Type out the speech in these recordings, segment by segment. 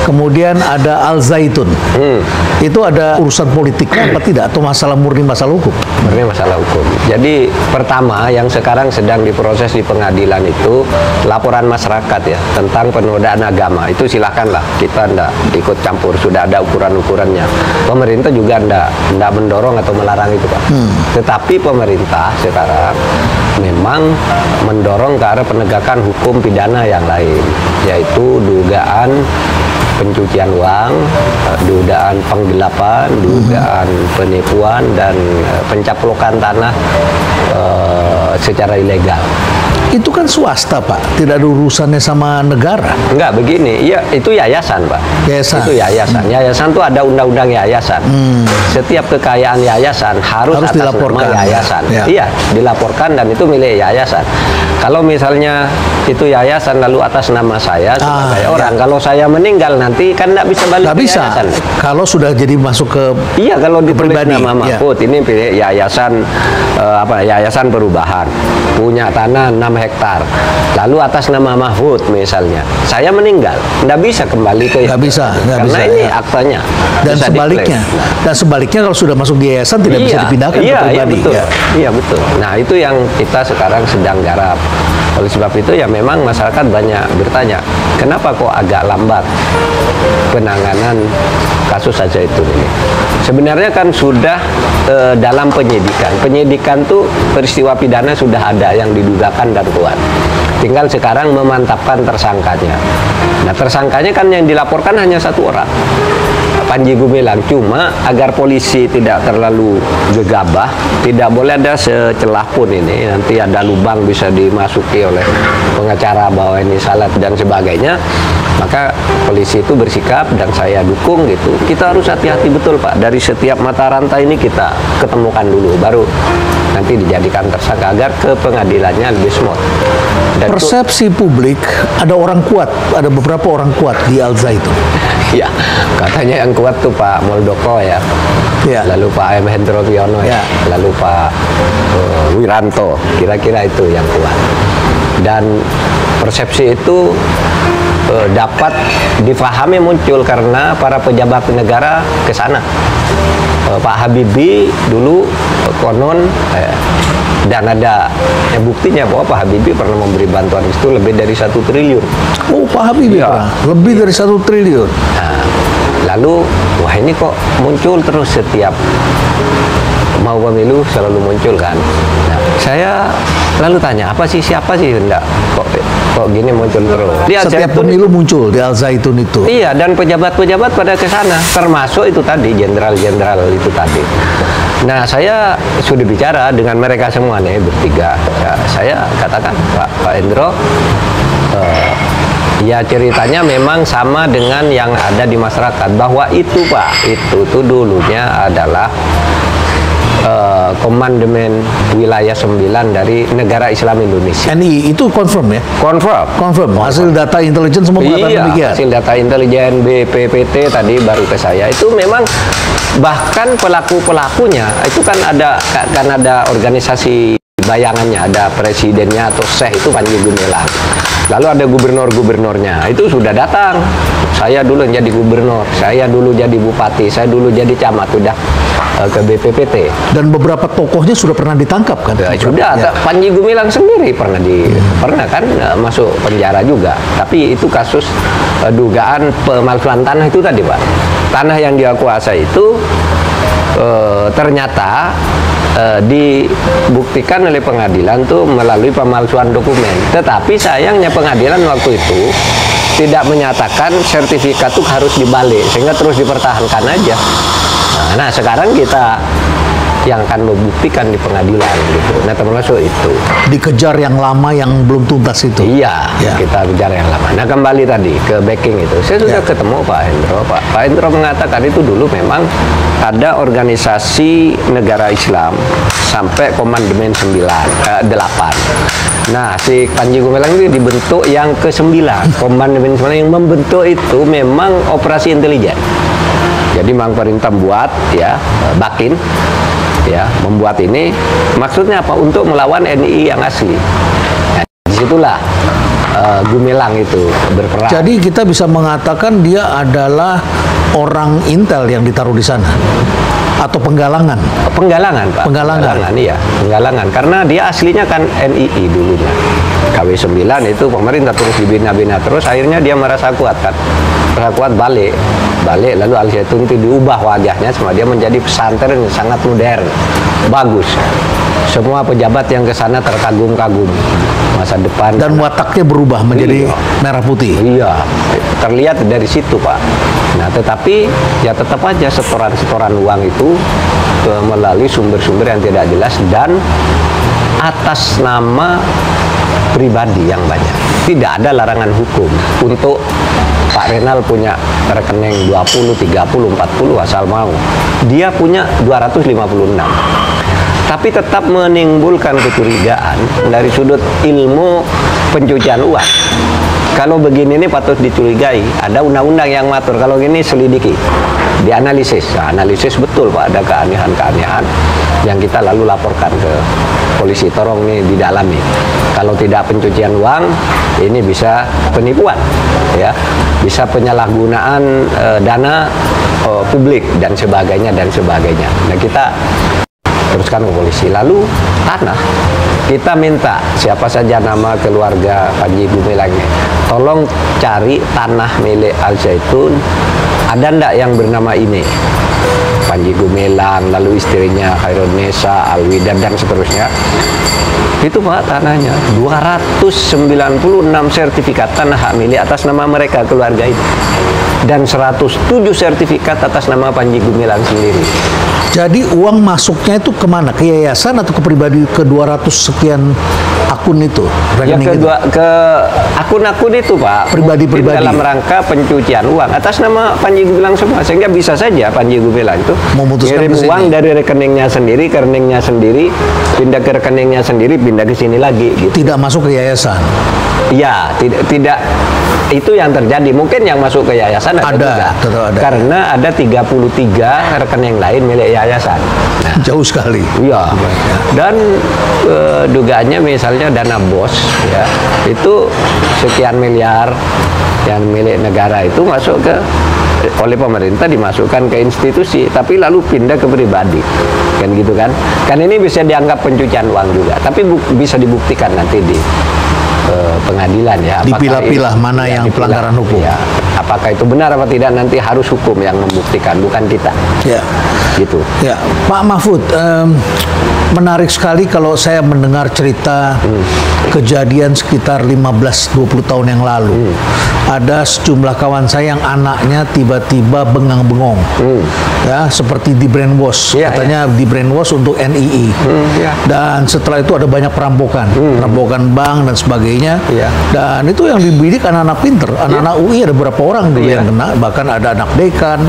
kemudian ada Al Zaitun. Itu ada urusan politiknya apa tidak? Atau murni masalah hukum? Murni masalah hukum. Jadi pertama yang sekarang sedang diproses di pengadilan itu laporan masyarakat ya tentang penodaan agama. Itu silakanlah, kita ndak ikut campur, sudah ada ukuran-ukurannya. Pemerintah juga ndak mendorong atau melarang itu, Pak. Tetapi pemerintah sekarang memang mendorong ke arah penegakan hukum pidana yang lain, yaitu dugaan pencucian uang, dugaan penggelapan, dugaan penipuan, dan pencaplokan tanah secara ilegal. Itu kan swasta, Pak. Tidak ada urusannya sama negara. Enggak, begini. Iya, itu yayasan, Pak. Yayasan. Itu yayasan. Yayasan itu ada undang-undang yayasan. Setiap kekayaan yayasan harus atas dilaporkan. nama yayasan. Ya. Iya, dilaporkan dan itu milik yayasan. Kalau misalnya itu yayasan lalu atas nama saya sebagai orang, kalau saya meninggal nanti kan nggak bisa balik Nggak ke bisa. yayasan. Kalau sudah jadi masuk ke Iya, kalau ditulis pribadi, nama Mahfud, ini yayasan yayasan perubahan, punya tanah 6 hektar, lalu atas nama Mahfud misalnya, saya meninggal, nggak bisa kembali ke nggak bisa, karena ini aktanya. Dan bisa sebaliknya, kalau sudah masuk di yayasan tidak bisa dipindahkan ke pribadi. Iya, betul. Iya, betul. Nah, itu yang kita sekarang sedang garap. Oleh sebab itu ya memang masyarakat banyak bertanya, kenapa kok agak lambat penanganan kasus saja itu ini. Sebenarnya kan sudah dalam penyidikan. Penyidikan tuh peristiwa pidana sudah ada yang didugakan dan kuat. Tinggal sekarang memantapkan tersangkanya. Nah, tersangkanya kan yang dilaporkan hanya satu orang, Panji Gumilang. Cuma agar polisi tidak terlalu gegabah, tidak boleh ada secelah pun ini nanti ada lubang bisa dimasuki oleh pengacara bahwa ini salah dan sebagainya, maka polisi itu bersikap dan saya dukung gitu. Kita harus hati-hati betul, Pak. Dari setiap mata rantai ini kita ketemukan dulu, baru nanti dijadikan tersangka agar ke pengadilannya lebih smooth. Dan persepsi publik ada orang kuat, ada beberapa orang kuat di Al Zaitun. Ya, katanya yang kuat tuh Pak Muldoko ya, lalu Pak M. Hendro Priyono ya, lalu Pak Wiranto, kira-kira itu yang kuat. Dan persepsi itu dapat difahami muncul karena para pejabat negara ke sana. Pak Habibie dulu konon dan ada buktinya bahwa Pak Habibie pernah memberi bantuan itu lebih dari 1 triliun. Oh, Pak Habibie pernah lebih dari 1 triliun. Nah, lalu wah ini kok muncul terus setiap mau pemilu selalu muncul kan. Nah, saya lalu tanya siapa sih enggak kok gini muncul terus. Setiap pemilu muncul di Al Zaitun itu. Iya, dan pejabat-pejabat pada ke sana, termasuk itu tadi jenderal-jenderal itu tadi. Nah, saya sudah bicara dengan mereka semua nih bertiga. Ya, saya katakan Pak Hendro, ya ceritanya memang sama dengan yang ada di masyarakat, bahwa itu Pak, itu tuh dulunya adalah Komandemen Wilayah 9 dari Negara Islam Indonesia. NI itu confirm ya? Confirm. Hasil data intelijen semua mengatakan demikian. Hasil data intelijen BPPT tadi baru ke saya. Itu memang bahkan pelaku-pelakunya itu kan ada organisasi bayangannya, ada presidennya atau Syekh itu Panji Gumilang. Lalu ada gubernur-gubernurnya, itu sudah datang. Saya dulu jadi gubernur, saya dulu jadi bupati, saya dulu jadi camat, sudah ke BPPT. Dan beberapa tokohnya sudah pernah ditangkap kan? Sudah, Panji Gumilang sendiri pernah kan masuk penjara juga. Tapi itu kasus dugaan pemalsuan tanah itu tadi, Pak. Tanah yang dia kuasai itu ternyata dibuktikan oleh pengadilan tuh melalui pemalsuan dokumen. Tetapi sayangnya pengadilan waktu itu tidak menyatakan sertifikat itu harus dibalik, sehingga terus dipertahankan aja. Nah, sekarang kita yang akan membuktikan di pengadilan gitu. Nah, termasuk itu. Dikejar yang lama yang belum tuntas itu. Iya, kita kejar yang lama. Nah, kembali tadi ke backing itu. Saya sudah ketemu Pak Hendro. Pak Hendro mengatakan itu dulu memang ada organisasi negara Islam sampai Komandemen 8. Nah, si Panji Gumilang itu dibentuk yang ke-9. Komandemen 9 yang membentuk itu memang operasi intelijen. Jadi memang perintah buat Bakin membuat ini maksudnya apa? Untuk melawan NI yang asli. Nah, disitulah Gumilang itu berperan. Jadi kita bisa mengatakan dia adalah orang intel yang ditaruh di sana atau penggalangan. Penggalangan, Pak. Penggalangan. Iya, penggalangan. Karena dia aslinya kan NII dulunya. KW9 itu pemerintah terus dibina-bina terus, akhirnya dia merasa kuat kan. Merasa kuat balik lalu Al Zaitun itu diubah wajahnya sama dia menjadi pesantren yang sangat modern. Bagus. Semua pejabat yang ke sana terkagum-kagum masa depan. Dan wataknya berubah menjadi merah putih. Iya, terlihat dari situ, Pak. Nah, tetapi ya tetap aja setoran-setoran uang itu melalui sumber-sumber yang tidak jelas dan atas nama pribadi yang banyak. Tidak ada larangan hukum untuk Pak Renal punya rekening 20, 30, 40 asal mau. Dia punya 256. Tapi tetap menimbulkan kecurigaan dari sudut ilmu pencucian uang. Kalau begini ini patut dicurigai, ada undang-undang yang ngatur. Kalau gini selidiki, dianalisis. Nah, analisis betul Pak, ada keanehan-keanehan yang kita lalu laporkan ke polisi. Tolong nih didalami. Kalau tidak pencucian uang, ini bisa penipuan, ya, bisa penyalahgunaan dana publik dan sebagainya dan sebagainya. Nah, kita teruskan ke polisi. Lalu tanah, kita minta siapa saja nama keluarga Panji Gumilang ini, tolong cari tanah milik Al Zaitun, ada ndak yang bernama ini Panji Gumilang, lalu istrinya Khairunisa, Alwida dan seterusnya. Itu Pak tanahnya 296 sertifikat tanah hak milik atas nama mereka keluarga itu, dan 107 sertifikat atas nama Panji Gumilang sendiri. Jadi uang masuknya itu kemana? Ke yayasan atau ke pribadi ke 200 sekian akun itu? Ya ke akun-akun itu Pak. Pribadi-pribadi. Dalam rangka pencucian uang atas nama Panji Gumilang semua. Sehingga bisa saja Panji Gumilang itu memutuskan kirim uang dari rekeningnya sendiri ke rekeningnya sendiri, pindah ke rekeningnya sendiri, pindah ke sini lagi. Gitu. Tidak masuk ke yayasan? Ya, tidak. Itu yang terjadi. Mungkin yang masuk ke yayasan ada. Karena ada 33 rekening lain milik yayasan. Nah, jauh sekali. Iya. Dan dugaannya misalnya dana BOS, ya, itu sekian miliar yang milik negara itu masuk ke oleh pemerintah, dimasukkan ke institusi, tapi lalu pindah ke pribadi, kan gitu kan? Kan ini bisa dianggap pencucian uang juga, tapi bisa dibuktikan nanti di pengadilan ya. Dipilah-pilah mana yang pelanggaran hukum. Ya. Apakah itu benar apa tidak nanti harus hukum yang membuktikan, bukan kita. Ya. Gitu. Ya, Pak Mahfud, menarik sekali kalau saya mendengar cerita kejadian sekitar 15-20 tahun yang lalu. Ada sejumlah kawan saya yang anaknya tiba-tiba bengang-bengong. Ya, seperti di brainwash. Katanya di brainwash untuk NII. Dan setelah itu ada banyak perampokan. Perampokan bank dan sebagainya. Dan itu yang dibidik anak-anak pinter. Anak-anak UI ada beberapa orang dulu yang kena. Bahkan ada anak dekan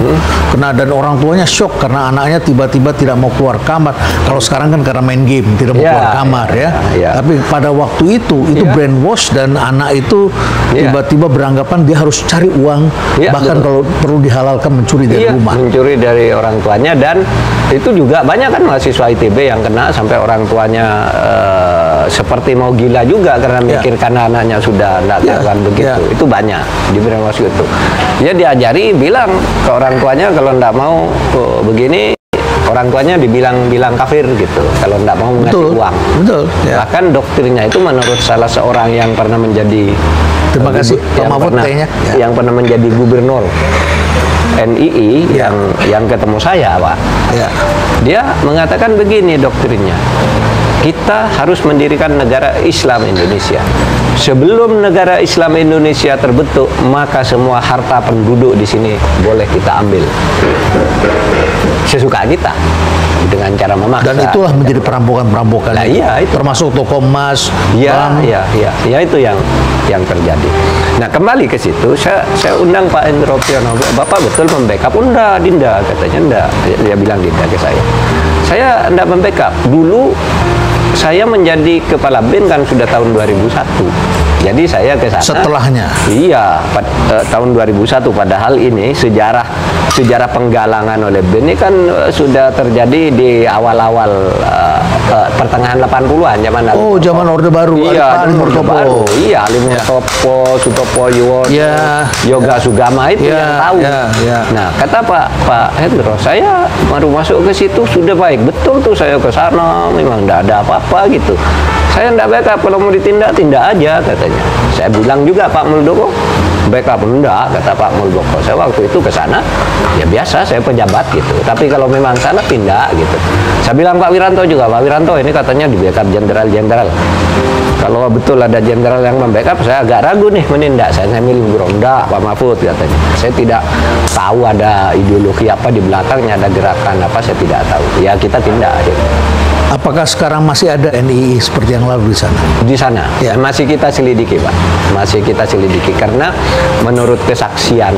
kena, dan orang tuanya shock karena anaknya tiba-tiba tidak mau keluar kamar. Kalau sekarang kan karena main game tidak mau keluar kamar ya. Tapi pada waktu itu brainwash, dan anak itu tiba-tiba beranggapan dia harus cari uang, bahkan kalau perlu dihalalkan mencuri dari rumah. Mencuri dari orang tuanya, dan itu juga banyak kan mahasiswa ITB yang kena sampai orang tuanya seperti mau gila juga karena mikirkan anaknya sudah tidak akan begitu. Itu banyak di brainwash itu. Dia diajari bilang ke orang tuanya kalau tidak mau begini, orang tuanya dibilang kafir gitu kalau tidak mau ngasih uang. Bahkan doktrinnya itu menurut salah seorang yang pernah menjadi yang pernah menjadi gubernur NII yang ketemu saya Pak. Dia mengatakan begini doktrinnya. Kita harus mendirikan negara Islam Indonesia. Sebelum negara Islam Indonesia terbentuk, maka semua harta penduduk di sini boleh kita ambil sesuka kita dengan cara memaksa. Dan itulah menjadi perampokan-perampokan. Nah, itu termasuk toko emas. Ya itu yang terjadi. Nah, kembali ke situ, saya undang Pak Endro Priyono. Bapak betul membackup? Enggak, Dinda katanya enggak. Dia bilang Dinda ke saya. Saya enggak membackup. Dulu saya menjadi kepala BIN kan sudah tahun 2001. Jadi saya ke sana. Setelahnya? Iya, tahun 2001. Padahal ini sejarah sejarah penggalangan oleh BIN ini kan sudah terjadi di awal-awal pertengahan 80-an zaman Oh, zaman Orde Baru. Iya, Ali Murtopo. Iya, Ali Murtopo, Sutopo Yuwono, Yoga Sugama itu yang tahu. Nah, kata Pak Hendro, saya baru masuk ke situ sudah baik. Betul tuh, saya ke sana memang tidak ada apa-apa gitu. Saya tidak backup, kalau mau tindak aja katanya. Saya bilang juga Pak Muldoko, backup enggak, kata Pak Muldoko. Saya waktu itu ke sana, ya biasa saya pejabat gitu. Tapi kalau memang salah tindak gitu. Saya bilang Pak Wiranto juga, Pak Wiranto ini katanya di backup jenderal-jenderal. Kalau betul ada jenderal yang membackup, saya agak ragu nih menindak. Saya milih Buronda, Pak Mahfud katanya. Saya tidak tahu ada ideologi apa di belakangnya, ada gerakan apa, saya tidak tahu. Ya kita tindak gitu. Apakah sekarang masih ada NII seperti yang lalu di sana? Di sana, ya. Masih kita selidiki, Pak. Masih kita selidiki karena menurut kesaksian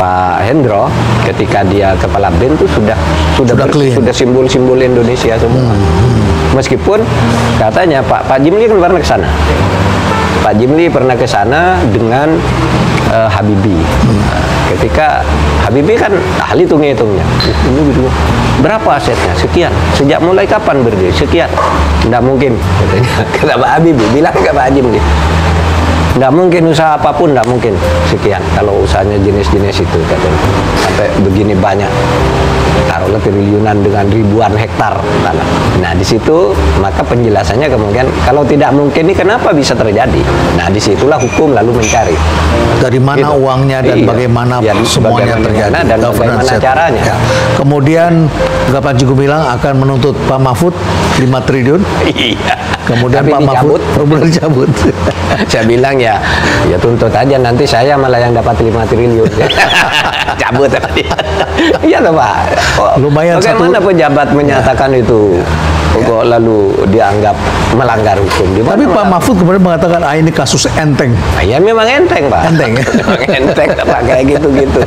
Pak Hendro, ketika dia kepala BIN itu sudah simbol-simbol Indonesia semua. Meskipun katanya Pak Jimli kan pernah ke sana. Pak Jimli pernah ke sana dengan Habibie. Ketika Habibie kan ahli tuh ngitungnya. Berapa asetnya? Sekian. Sejak mulai kapan berdiri? Sekian. Tidak mungkin. Kata Pak Habibie, bilang ke Pak Jimli. Tidak mungkin usaha apapun, tidak mungkin sekian. Kalau usahanya jenis-jenis itu, katanya. Sampai begini banyak. Taruhlah triliunan dengan ribuan hektar tanah. Nah, di situ maka penjelasannya kemungkinan kalau tidak mungkin ini kenapa bisa terjadi. Nah, disitulah hukum lalu mencari dari mana uangnya dan bagaimana semuanya terjadi dan bagaimana caranya. Ya. Kemudian Panji Gumilang akan menuntut Pak Mahfud 5 triliun. Iya. Kemudian Pak Mahfud perbulan dicabut. Saya bilang ya tuntut aja, nanti saya malah yang dapat 5 triliun. Cabut tadi. Iya toh Pak. Lumayan bagaimana pejabat menyatakan itu kok lalu dianggap melanggar hukum? Tapi Pak Mahfud kemudian mengatakan ini kasus enteng. Ya memang enteng Pak. Enteng ya. Memang enteng Pak, kayak gitu-gitu.